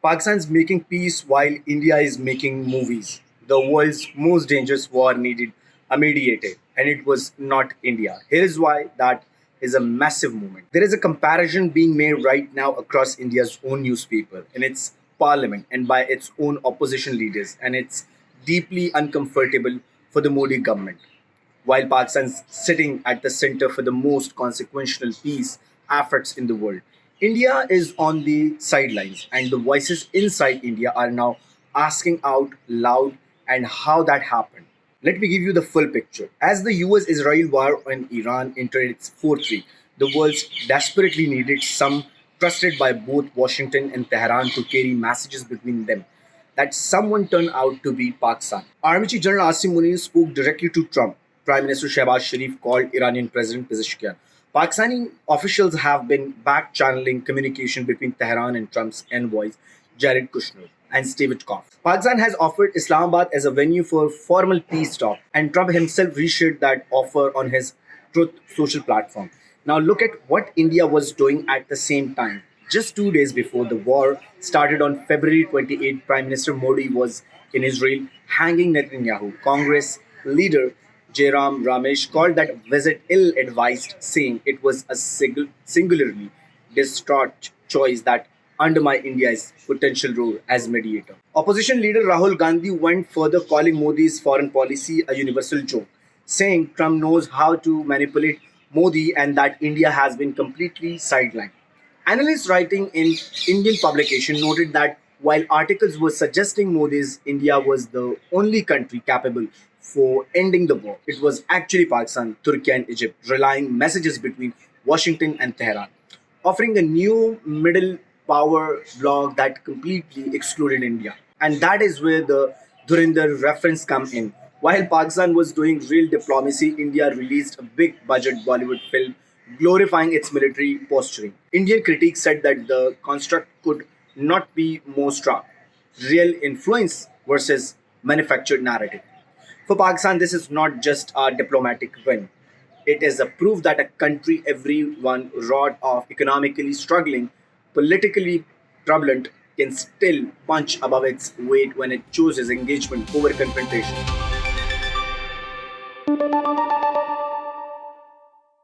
Pakistan's making peace while India is making movies. The world's most dangerous war needed a mediator, and it was not India. Here is why that is a massive movement. There is a comparison being made right now across India's own newspaper, in its parliament, and by its own opposition leaders, and it's deeply uncomfortable for the Modi government while Pakistan's sitting at the center for the most consequential peace efforts in the world. India is on the sidelines, and the voices inside India are now asking out loud and how that happened. Let me give you the full picture. As the US Israel war on Iran entered its fourth week, the world desperately needed some trusted by both Washington and Tehran to carry messages between them that someone turned out to be Pakistan. Army Chief General Asim Munir spoke directly to Trump. Prime Minister Shehbaz Sharif called Iranian President Pezeshkian. Pakistani officials have been back channeling communication between Tehran and Trump's envoys, Jared Kushner and Steve Witkoff. Pakistan has offered Islamabad as a venue for formal peace talk, and Trump himself reshared that offer on his Truth social platform. Now, look at what India was doing at the same time. Just 2 days before the war started on February 28, Prime Minister Modi was in Israel hanging Netanyahu. Congress leader Jairam Ramesh called that visit ill advised, saying it was a singularly distraught choice that undermined India's potential role as mediator. Opposition leader Rahul Gandhi went further, calling Modi's foreign policy a universal joke, saying Trump knows how to manipulate Modi and that India has been completely sidelined. Analysts writing in Indian publication noted that while articles were suggesting Modi's India was the only country capable for ending the war, it was actually Pakistan, Turkey, and Egypt relying messages between Washington and Tehran, offering a new middle power bloc that completely excluded India. And that is where the Dhurinder reference come in. While Pakistan was doing real diplomacy, India released a big budget Bollywood film glorifying its military posturing. Indian critics said that the construct could not be more stark. Real influence versus manufactured narrative. For Pakistan, this is not just a diplomatic win. It is a proof that a country everyone wrote off economically struggling, politically turbulent, can still punch above its weight when it chooses engagement over confrontation.